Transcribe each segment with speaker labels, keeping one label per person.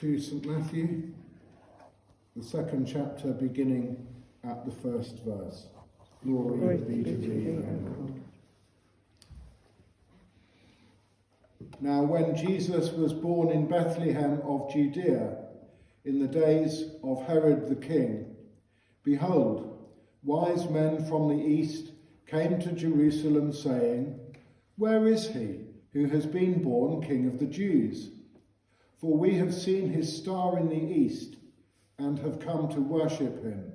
Speaker 1: to St Matthew, the second chapter, beginning at the first verse. Glory be to thee, O Lord. Now when Jesus was born in Bethlehem of Judea, in the days of Herod the king, behold, wise men from the east came to Jerusalem, saying, "Where is he who has been born King of the Jews? For we have seen his star in the east, and have come to worship him."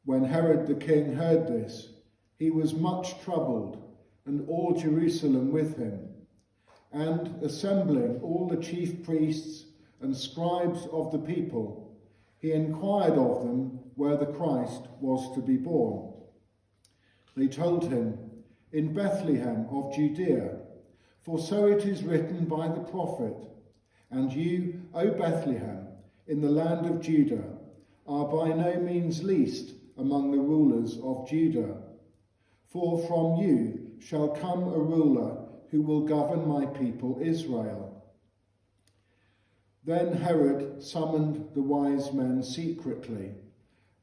Speaker 1: When Herod the king heard this, he was much troubled, and all Jerusalem with him. And assembling all the chief priests and scribes of the people, he inquired of them where the Christ was to be born. They told him, "In Bethlehem of Judea, for so it is written by the prophet, and you, O Bethlehem, in the land of Judah, are by no means least among the rulers of Judah. For from you shall come a ruler who will govern my people Israel." Then Herod summoned the wise men secretly,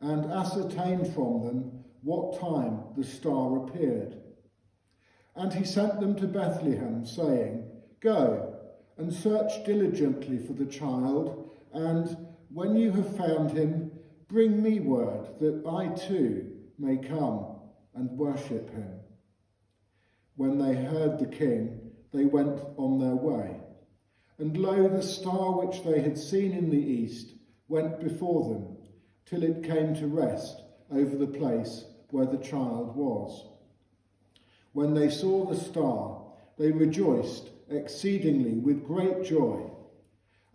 Speaker 1: and ascertained from them what time the star appeared. And he sent them to Bethlehem, saying, "Go and search diligently for the child, and when you have found him, bring me word that I too may come and worship him." When they heard the king, they went on their way. And lo, the star which they had seen in the east went before them, till it came to rest over the place where the child was. When they saw the star, they rejoiced exceedingly with great joy.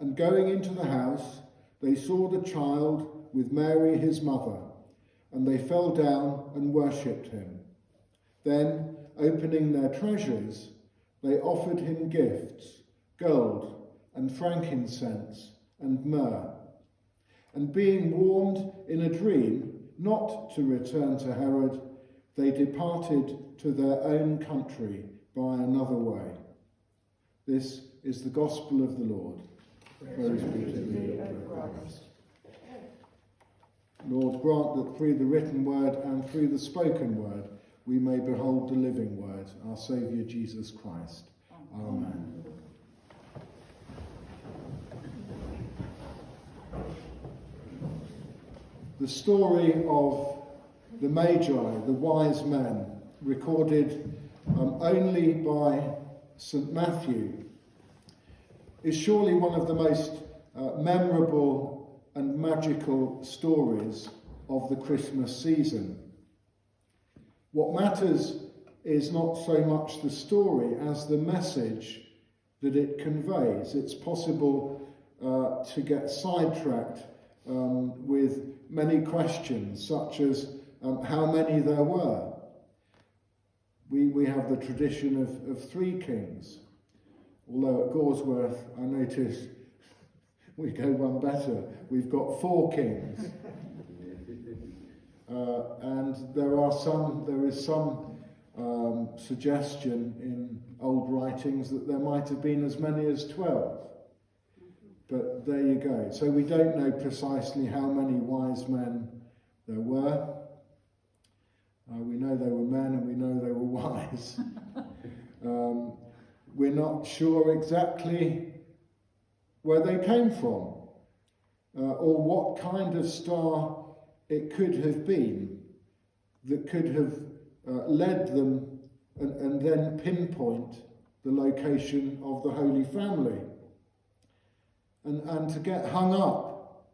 Speaker 1: And going into the house, they saw the child with Mary his mother, and they fell down and worshipped him. Then, opening their treasures, they offered him gifts, gold and frankincense and myrrh. And being warned in a dream not to return to Herod, they departed to their own country by another way. This is the gospel of the Lord. Praise be to thee, O Christ. Lord, grant that through the written word and through the spoken word we may behold the living word, our Saviour Jesus Christ. Amen. The story of the Magi, the wise men, recorded only by St Matthew, is surely one of the most memorable and magical stories of the Christmas season. What matters is not so much the story as the message that it conveys. It's possible to get sidetracked with many questions, such as how many there were. We have the tradition of 3 kings, although at Goresworth I noticed we go one better. We've got 4 kings. And there is some suggestion in old writings that there might have been as many as 12. But there you go. So we don't know precisely how many wise men there were. We know they were men and we know they were wise. We're not sure exactly where they came from or what kind of star it could have been that could have led them and then pinpoint the location of the Holy Family. And to get hung up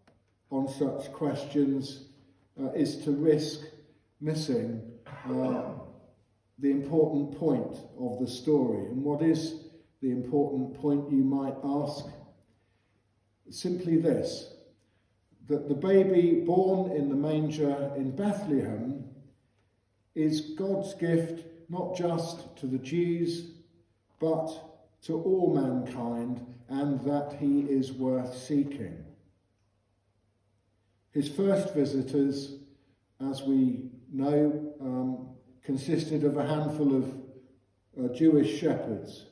Speaker 1: on such questions is to risk missing the important point of the story. And what is the important point, you might ask? Simply this: that the baby born in the manger in Bethlehem is God's gift not just to the Jews, but to all mankind, and that he is worth seeking. His first visitors, as we know, consisted of a handful of Jewish shepherds,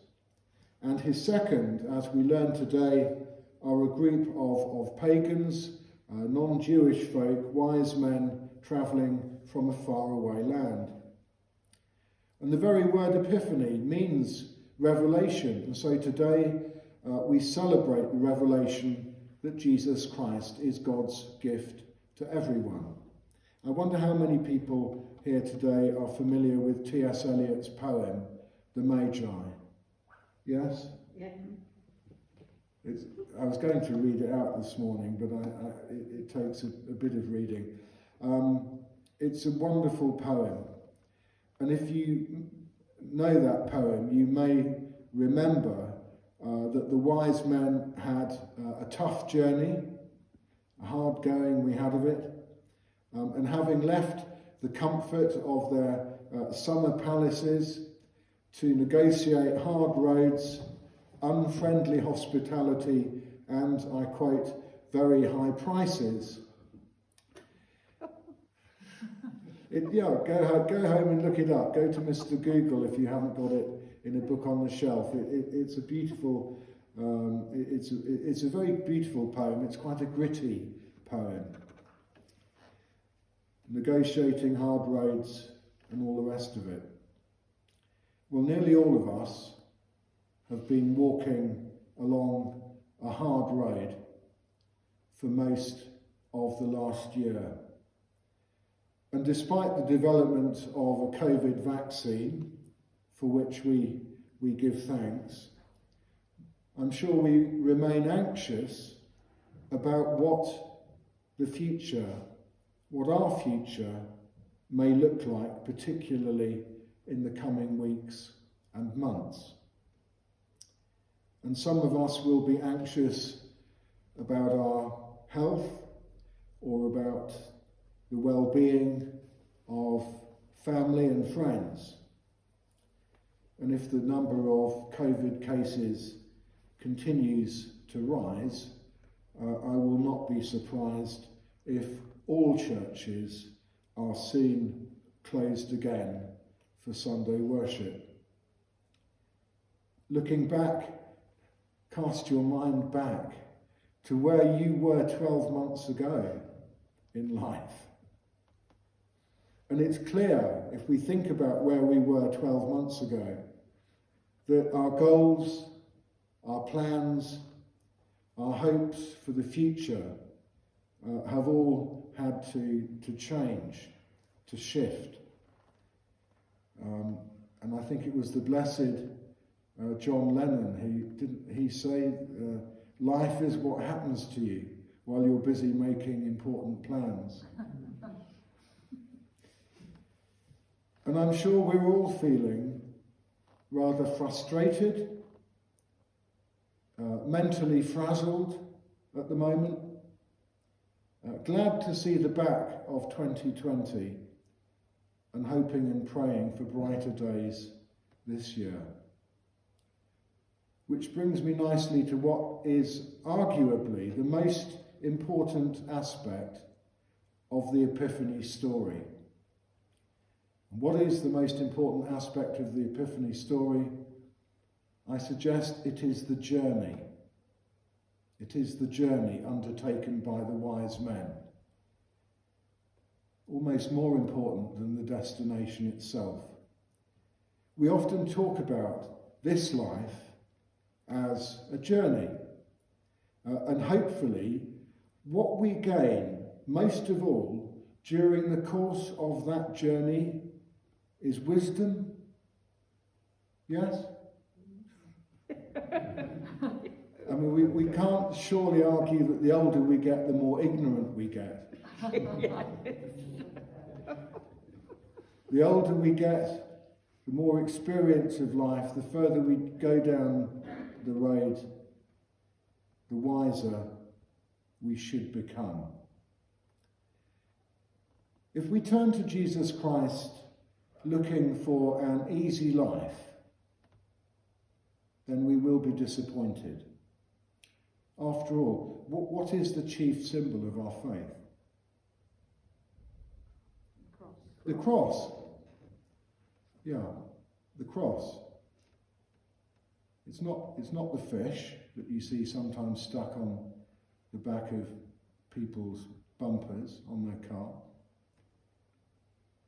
Speaker 1: and his second, as we learn today, are a group of pagans, non-Jewish folk, wise men travelling from a faraway land. And the very word epiphany means revelation, and so today we celebrate the revelation that Jesus Christ is God's gift to everyone. I wonder how many people here today are familiar with T.S. Eliot's poem, The Magi. Yes?
Speaker 2: Yeah.
Speaker 1: I was going to read it out this morning, but it takes a bit of reading. It's a wonderful poem. And if you know that poem, you may remember that the wise men had a tough journey, a hard going we had of it, and having left the comfort of their summer palaces to negotiate hard roads, unfriendly hospitality, and, I quote, very high prices. Go home and look it up. Go to Mr. Google if you haven't got it in a book on the shelf. It's a beautiful, it's a very beautiful poem. It's quite a gritty poem. Negotiating hard roads and all the rest of it. Well, nearly all of us have been walking along a hard road for most of the last year. And despite the development of a COVID vaccine, for which we give thanks, I'm sure we remain anxious about what our future may look like, particularly in the coming weeks and months. And some of us will be anxious about our health or about the well-being of family and friends. And if the number of COVID cases continues to rise, I will not be surprised if all churches are soon closed again for Sunday worship. Looking back, cast your mind back to where you were 12 months ago in life. And it's clear, if we think about where we were 12 months ago, that our goals, our plans, our hopes for the future have all had to change, to shift. And I think it was the blessed John Lennon he say, life is what happens to you while you're busy making important plans. And I'm sure we're all feeling rather frustrated, mentally frazzled at the moment, glad to see the back of 2020 and hoping and praying for brighter days this year. Which brings me nicely to what is arguably the most important aspect of the Epiphany story. What is the most important aspect of the Epiphany story? I suggest it is the journey. It is the journey undertaken by the wise men. Almost more important than the destination itself. We often talk about this life as a journey. And hopefully, what we gain most of all during the course of that journey is wisdom. Yes? I mean, we can't surely argue that the older we get, the more ignorant we get. The older we get, the more experience of life, the further we go down the road, the wiser we should become. If we turn to Jesus Christ looking for an easy life, then we will be disappointed. After all, what is the chief symbol of our faith? The cross. Yeah, the cross. It's not the fish that you see sometimes stuck on the back of people's bumpers on their car.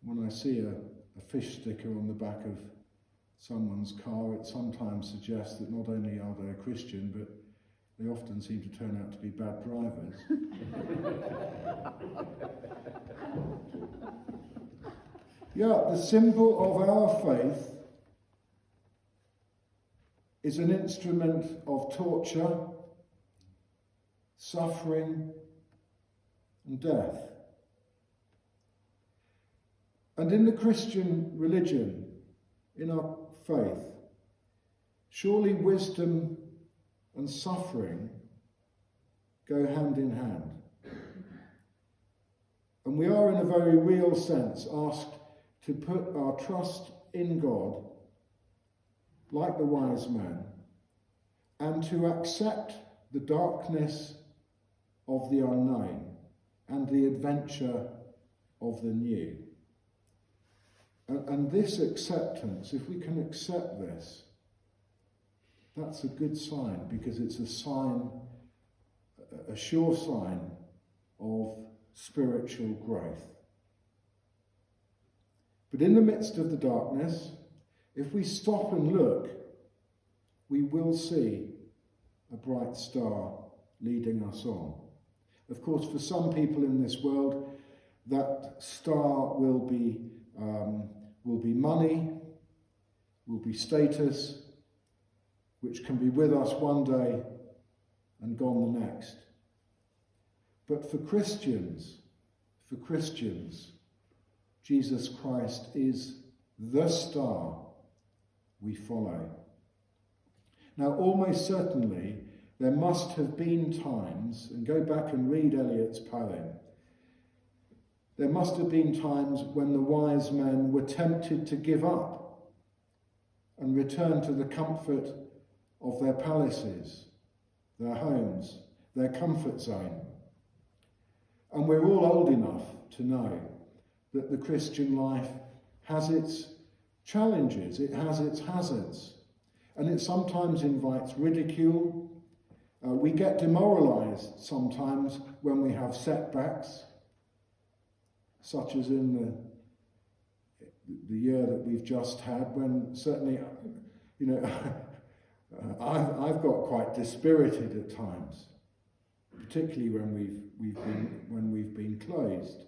Speaker 1: When I see a fish sticker on the back of someone's car, it sometimes suggests that not only are they a Christian, but they often seem to turn out to be bad drivers. Yeah, the symbol of our faith is an instrument of torture, suffering, and death. And in the Christian religion, in our faith, surely wisdom and suffering go hand in hand. And we are, in a very real sense, asked to put our trust in God, like the wise man, and to accept the darkness of the unknown and the adventure of the new. And this acceptance, if we can accept this, that's a good sign, because it's a sign, a sure sign of spiritual growth. But in the midst of the darkness, if we stop and look, we will see a bright star leading us on. Of course, for some people in this world, that star will be money, will be status, which can be with us one day and gone the next. But for Christians, Jesus Christ is the star we follow. Now, almost certainly, there must have been times, and go back and read Eliot's poem, there must have been times when the wise men were tempted to give up and return to the comfort of their palaces, their homes, their comfort zone. And we're all old enough to know that the Christian life has its challenges, it has its hazards, and it sometimes invites ridicule. We get demoralised sometimes when we have setbacks, such as in the year that we've just had, when certainly, I've got quite dispirited at times, particularly when we've been closed.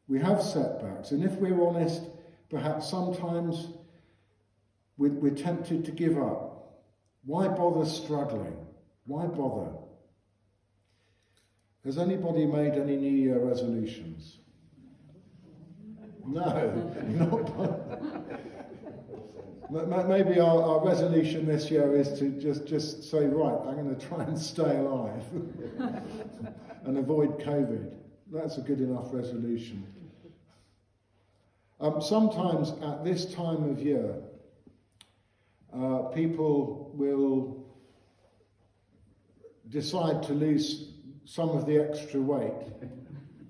Speaker 1: We have setbacks, and if we're honest, perhaps sometimes we're tempted to give up. Why bother struggling? Why bother? Has anybody made any New Year resolutions? No, not. Maybe our resolution this year is to just say, right, I'm going to try and stay alive and avoid COVID. That's a good enough resolution. Sometimes at this time of year, people will decide to lose some of the extra weight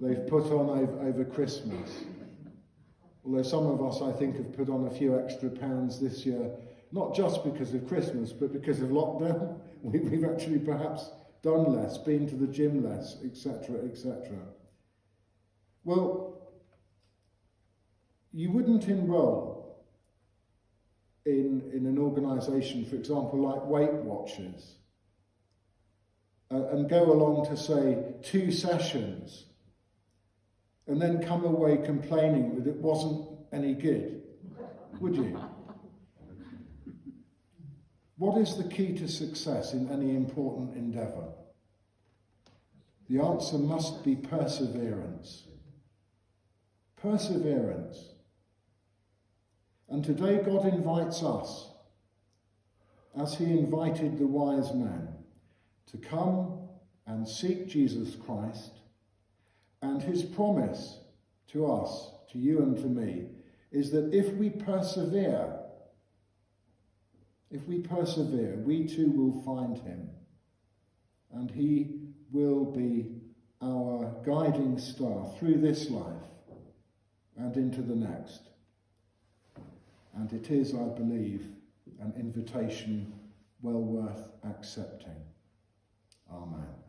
Speaker 1: they've put on over Christmas. Although some of us, I think, have put on a few extra pounds this year, not just because of Christmas, but because of lockdown. We've actually perhaps done less, been to the gym less, etc., etc. Well, you wouldn't enroll in an organisation, for example, like Weight Watchers, and go along to, say, 2 sessions, and then come away complaining that it wasn't any good, would you? What is the key to success in any important endeavour? The answer must be perseverance. Perseverance. And today God invites us, as he invited the wise man, to come and seek Jesus Christ. And his promise to us, to you and to me, is that if we persevere, we too will find him. And he will be our guiding star through this life and into the next. And it is, I believe, an invitation well worth accepting. Amen.